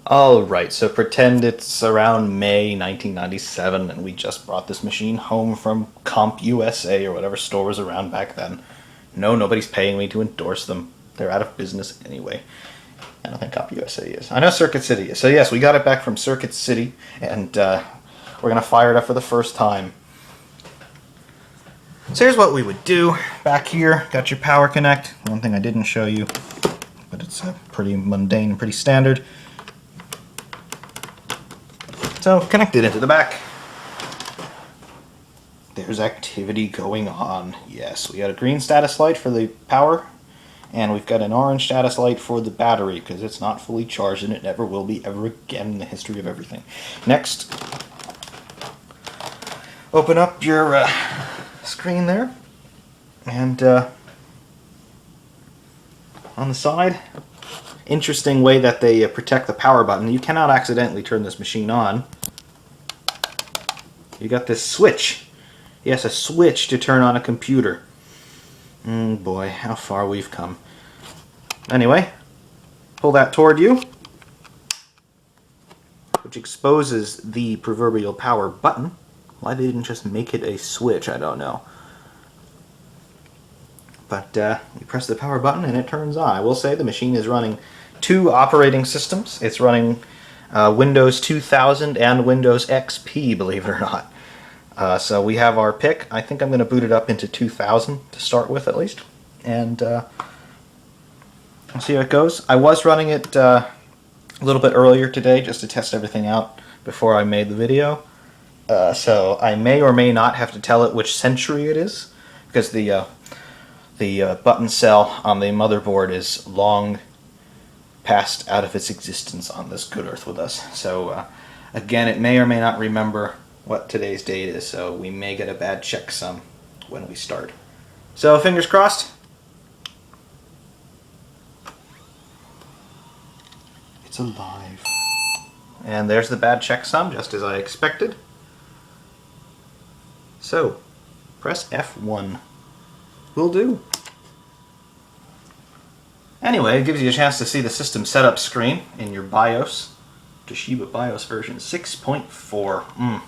Alright, so pretend it's around May 1997 and we just brought this machine home from Comp USA or whatever store was around back then. No, nobody's paying me to endorse them. They're out of business anyway. I don't think Comp USA is. I know Circuit City is. So yes, we got it back from Circuit City and we're going to fire it up for the first time. So here's what we would do. Back here, got your power connect. One thing I didn't show you, but it's pretty mundane and pretty standard. So connect it into the back. There's activity going on. Yes, we got a green status light for the power, and we've got an orange status light for the battery because it's not fully charged and it never will be ever again in the history of everything. Next, open up your screen there, and on the side, interesting way that they protect the power button. You cannot accidentally turn this machine on. You got this switch. Yes, a switch to turn on a computer. Boy, how far we've come. Anyway, pull that toward you, which exposes the proverbial power button. Why they didn't just make it a switch, I don't know. But you press the power button and it turns on. I will say the machine is running two operating systems. It's running Windows 2000 and Windows XP, believe it or not. So we have our pick. I think I'm going to boot it up into 2000 to start with at least. And we'll see how it goes. I was running it a little bit earlier today just to test everything out before I made the video. So I may or may not have to tell it which century it is, because the button cell on the motherboard is long passed out of its existence on this good earth with us. So again, it may or may not remember what today's date is, so we may get a bad checksum when we start. So fingers crossed. It's alive. And there's the bad checksum, just as I expected. So press F1. Will do. Anyway, it gives you a chance to see the system setup screen in your BIOS. Toshiba BIOS version 6.4.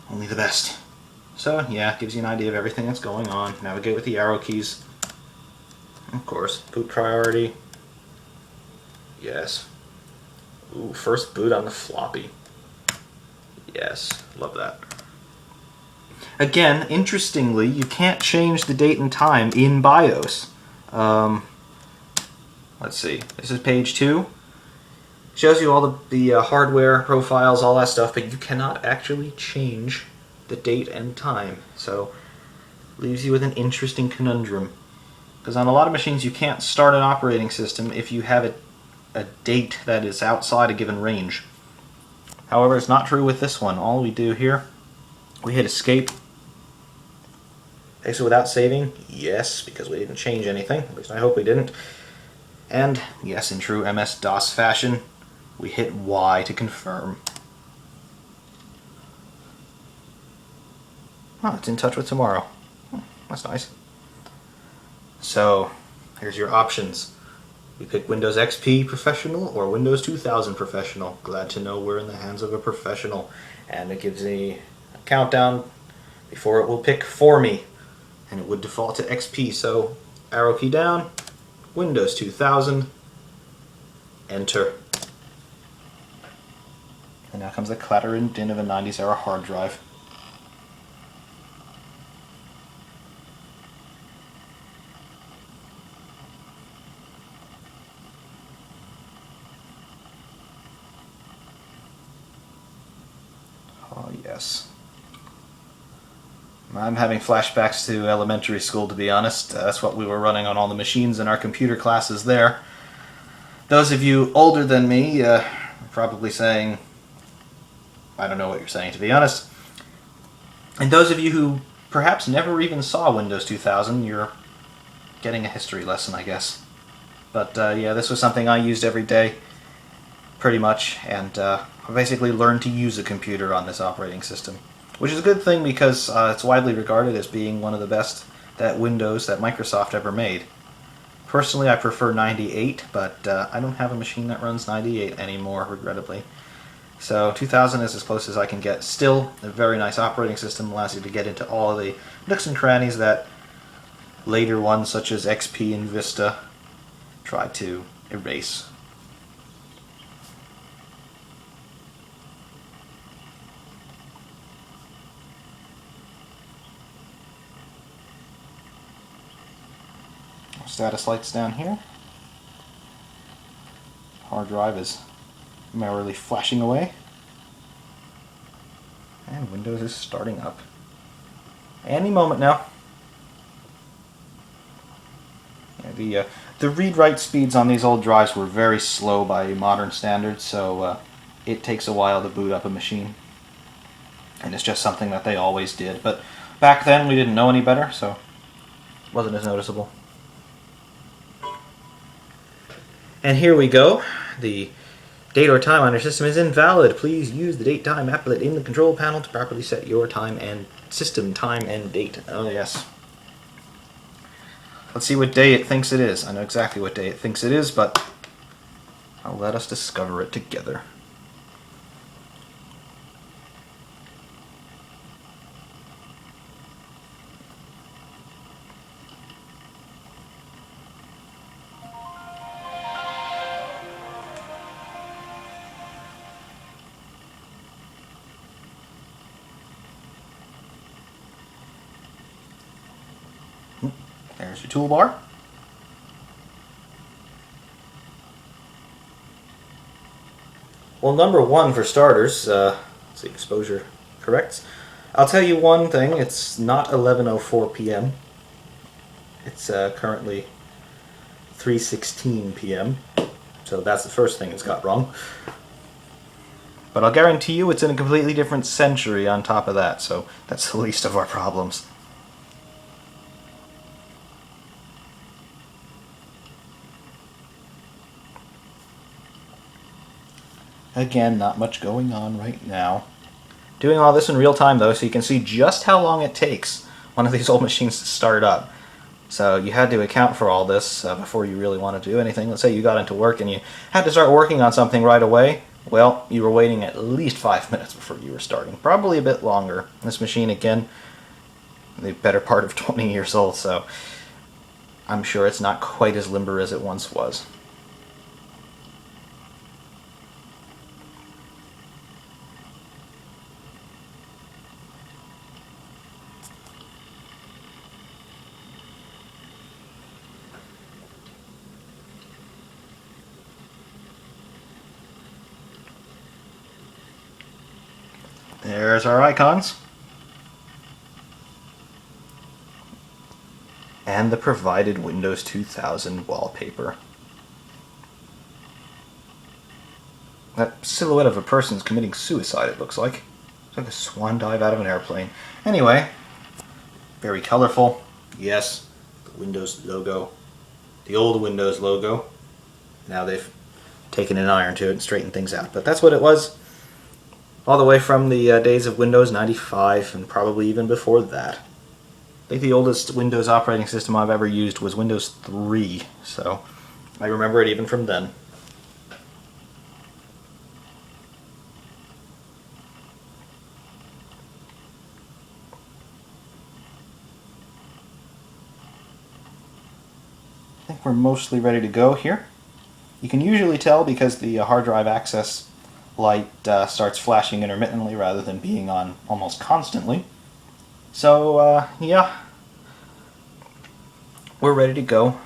Only the best. So yeah, it gives you an idea of everything that's going on. Navigate with the arrow keys. Of course, boot priority. Yes. Ooh, first boot on the floppy. Yes, love that. Again, interestingly, you can't change the date and time in BIOS. Let's see, this is page 2. Shows you all the hardware profiles, all that stuff, but you cannot actually change the date and time. So, leaves you with an interesting conundrum. Because on a lot of machines you can't start an operating system if you have a date that is outside a given range. However, it's not true with this one. All we do here, we hit escape. Exit without saving? Yes, because we didn't change anything. At least I hope we didn't. And, yes, in true MS-DOS fashion, we hit Y to confirm. Oh, it's in touch with tomorrow. That's nice. So, here's your options. We pick Windows XP Professional or Windows 2000 Professional. Glad to know we're in the hands of a professional. And it gives a countdown before it will pick for me. And it would default to XP, so arrow key down, Windows 2000, enter. And now comes the clatter and din of a 90s era hard drive. Oh yes. I'm having flashbacks to elementary school, to be honest. That's what we were running on all the machines in our computer classes there. Those of you older than me are probably saying, I don't know what you're saying, to be honest. And those of you who perhaps never even saw Windows 2000, you're getting a history lesson, I guess. But yeah, this was something I used every day, pretty much, and I basically learned to use a computer on this operating system. Which is a good thing because it's widely regarded as being one of the best that Microsoft ever made. Personally, I prefer 98, but I don't have a machine that runs 98 anymore, regrettably. So 2000 is as close as I can get. Still a very nice operating system, allows you to get into all of the nooks and crannies that later ones such as XP and Vista try to erase. Status lights down here. Hard drive is merrily flashing away. And Windows is starting up. Any moment now. Yeah, the read-write speeds on these old drives were very slow by modern standards, so it takes a while to boot up a machine. And it's just something that they always did. But back then we didn't know any better, so it wasn't as noticeable. And here we go. The date or time on your system is invalid. Please use the date time applet in the control panel to properly set your time and system time and date. Oh yes. Let's see what day it thinks it is. I know exactly what day it thinks it is, but I'll let us discover it together. There's your toolbar. Well, number one for starters, let's see, exposure corrects. I'll tell you one thing, it's not 11:04 p.m. It's currently 3:16 p.m. So that's the first thing it's got wrong. But I'll guarantee you it's in a completely different century on top of that, so that's the least of our problems. Again, not much going on right now. Doing all this in real time though, so you can see just how long it takes one of these old machines to start up. So you had to account for all this before you really wanted to do anything. Let's say you got into work and you had to start working on something right away. Well, you were waiting at least 5 minutes before you were starting. Probably a bit longer. This machine, again, the better part of 20 years old, so I'm sure it's not quite as limber as it once was. There's our icons. And the provided Windows 2000 wallpaper. That silhouette of a person's committing suicide, it looks like. It's like a swan dive out of an airplane. Anyway, very colorful. Yes, the Windows logo. The old Windows logo. Now they've taken an iron to it and straightened things out. But that's what it was. All the way from the days of Windows 95 and probably even before that. I think the oldest Windows operating system I've ever used was Windows 3, so I remember it even from then. I think we're mostly ready to go here. You can usually tell because the hard drive access light starts flashing intermittently rather than being on almost constantly. So, yeah, we're ready to go.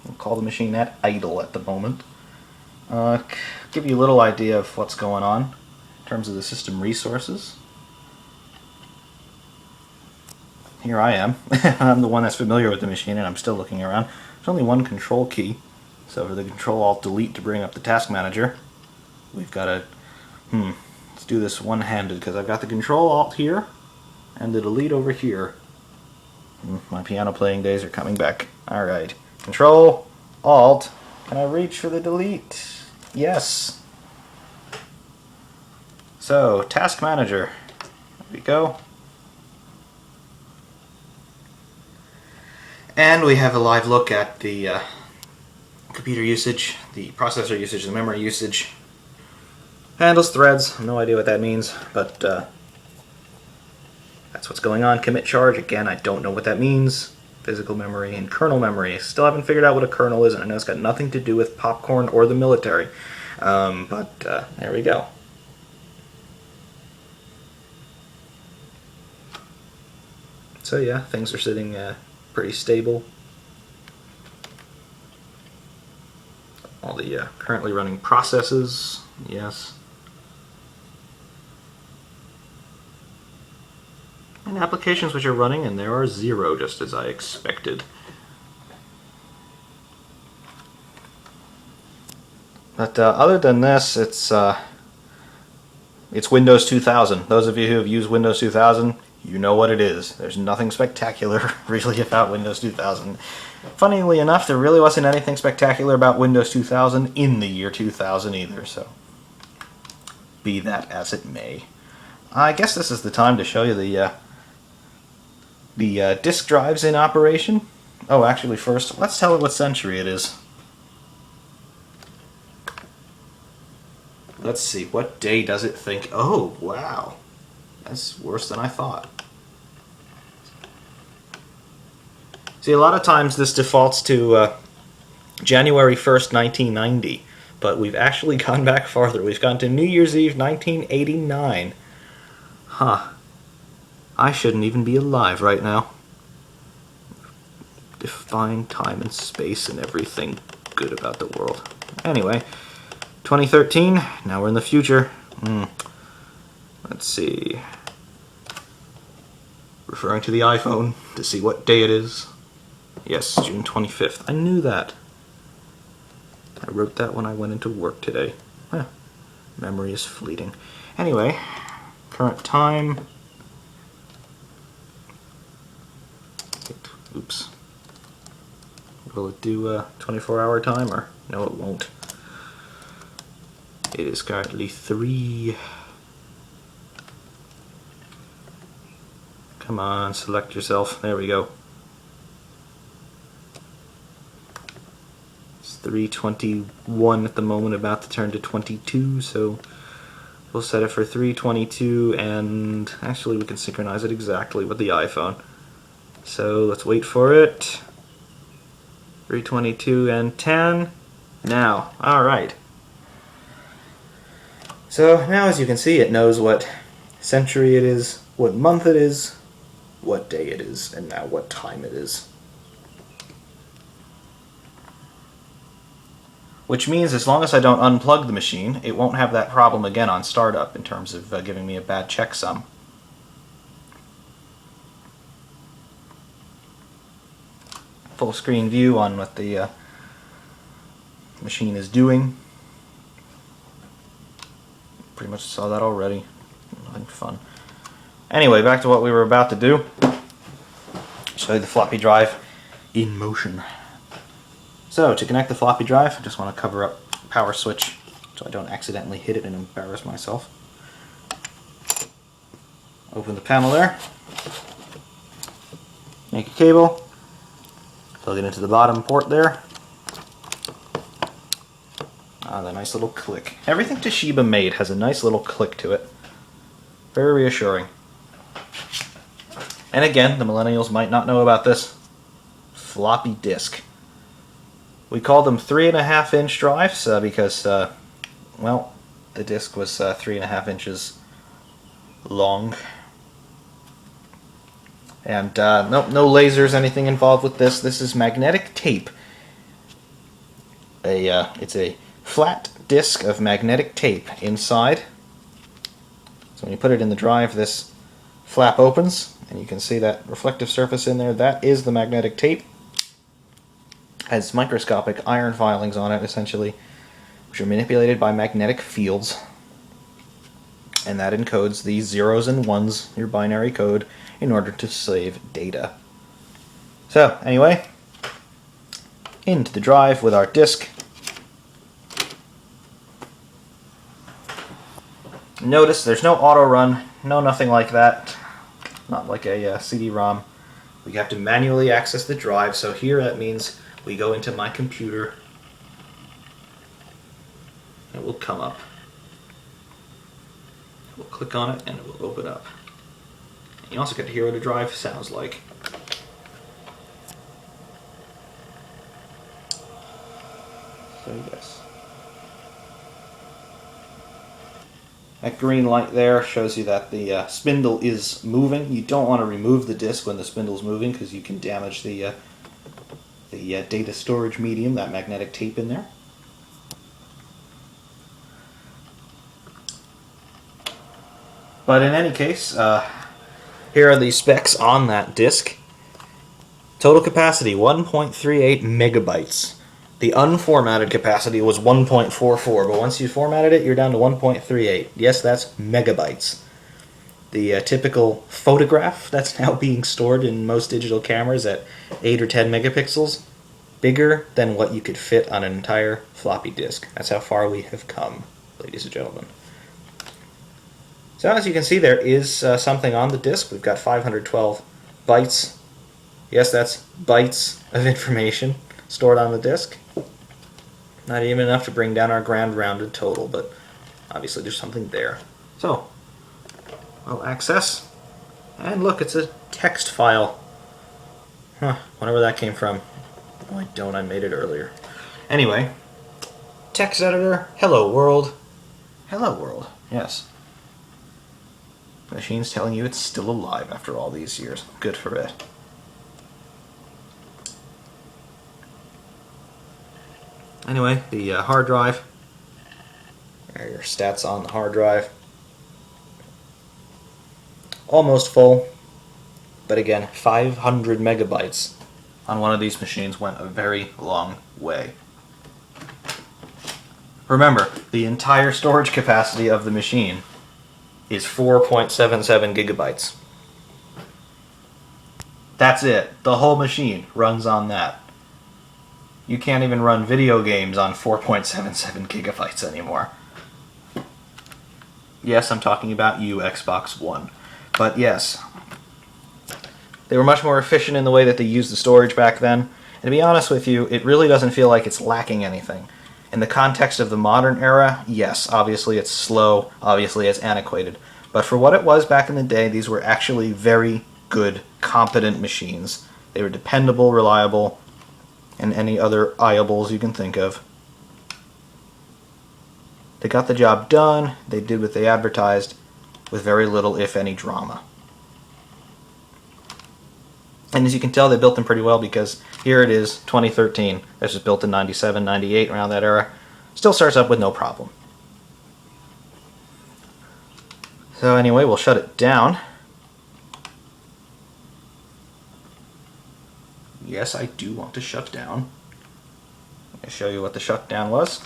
We'll call the machine at idle at the moment. Give you a little idea of what's going on in terms of the system resources. Here I am. I'm the one that's familiar with the machine and I'm still looking around. There's only one control key, so for the Control-Alt-Delete to bring up the task manager, we've got to, let's do this one-handed because I've got the Control-Alt here and the Delete over here. My piano playing days are coming back. Alright, Control-Alt, can I reach for the Delete? Yes. So, task manager, there we go. And we have a live look at the computer usage, the processor usage, the memory usage. Handles threads, no idea what that means, but that's what's going on. Commit charge, again, I don't know what that means. Physical memory and kernel memory. Still haven't figured out what a kernel is, and I know it's got nothing to do with popcorn or the military. But there we go. So yeah, things are sitting pretty stable. All the currently running processes, yes. And applications which are running, and there are 0, just as I expected. But other than this, it's Windows 2000. Those of you who have used Windows 2000, you know what it is. There's nothing spectacular really about Windows 2000. Funnily enough, there really wasn't anything spectacular about Windows 2000 in the year 2000 either, so be that as it may. I guess this is the time to show you the disk drives in operation. Oh, actually first, let's tell it what century it is. Let's see, what day does it think? Oh, wow. That's worse than I thought. See, a lot of times this defaults to January 1st, 1990, but we've actually gone back farther. We've gone to New Year's Eve, 1989. Huh. I shouldn't even be alive right now. Define time and space and everything good about the world. Anyway, 2013, now we're in the future. Let's see. Referring to the iPhone to see what day it is. Yes, June 25th. I knew that. I wrote that when I went into work today. Huh. Memory is fleeting. Anyway, current time. Oops. Will it do a 24-hour timer? No, it won't. It is currently 3. Come on, select yourself. There we go. It's 3:21 at the moment, about to turn to 22, so we'll set it for 3:22, and actually we can synchronize it exactly with the iPhone. So let's wait for it. 3:22 and 10. Now, alright. So now, as you can see, it knows what century it is, what month it is, what day it is, and now what time it is. Which means as long as I don't unplug the machine, it won't have that problem again on startup in terms of giving me a bad checksum. Full screen view on what the machine is doing. Pretty much saw that already. Nothing fun. Anyway, back to what we were about to do. Show you the floppy drive in motion. So, to connect the floppy drive, I just want to cover up power switch so I don't accidentally hit it and embarrass myself. Open the panel there. Make a cable. Plug it into the bottom port there. Ah, the nice little click. Everything Toshiba made has a nice little click to it. Very reassuring. And again, the millennials might not know about this. Floppy disk. We call them 3.5-inch drives because, well, the disk was 3.5 inches long. And no lasers, anything involved with this. This is magnetic tape. It's a flat disc of magnetic tape inside. So when you put it in the drive, this flap opens, and you can see that reflective surface in there. That is the magnetic tape. Has microscopic iron filings on it, essentially, which are manipulated by magnetic fields. And that encodes the zeros and ones, your binary code, in order to save data. So, anyway, into the drive with our disk. Notice there's no auto run, no nothing like that. Not like a CD-ROM. We have to manually access the drive, so here that means we go into my computer, come up. We'll click on it and it will open up. You also get to hear what a drive sounds like. So yes. That green light there shows you that the spindle is moving. You don't want to remove the disc when the spindle is moving because you can damage the data storage medium, that magnetic tape in there. But in any case, here are the specs on that disk. Total capacity 1.38 megabytes. The unformatted capacity was 1.44, but once you formatted it, you're down to 1.38. Yes, that's megabytes. The typical photograph that's now being stored in most digital cameras at 8 or 10 megapixels, bigger than what you could fit on an entire floppy disk. That's how far we have come, ladies and gentlemen. So as you can see, there is something on the disk. We've got 512 bytes. Yes, that's bytes of information stored on the disk. Not even enough to bring down our grand rounded total, but obviously there's something there. So, I'll access, and look, it's a text file. Wonder where that came from. No, I don't, I made it earlier. Anyway, text editor, hello world. Hello world, yes. The machine's telling you it's still alive after all these years. Good for it. Anyway, the hard drive. There are your stats on the hard drive. Almost full, but again, 500 megabytes on one of these machines went a very long way. Remember, the entire storage capacity of the machine is 4.77 gigabytes. That's it. The whole machine runs on that. You can't even run video games on 4.77 gigabytes anymore. Yes, I'm talking about you, Xbox One. But yes, they were much more efficient in the way that they used the storage back then. And to be honest with you, it really doesn't feel like it's lacking anything. In the context of the modern era, yes, obviously it's slow, obviously it's antiquated. But for what it was back in the day, these were actually very good, competent machines. They were dependable, reliable, and any other iables you can think of. They got the job done, they did what they advertised, with very little, if any, drama. And as you can tell, they built them pretty well because here it is, 2013. This was built in 97, 98, around that era. Still starts up with no problem. So anyway, we'll shut it down. Yes, I do want to shut down. I'll show you what the shutdown was.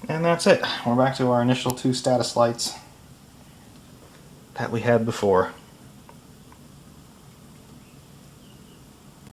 And that's it. We're back to our initial two status lights that we had before.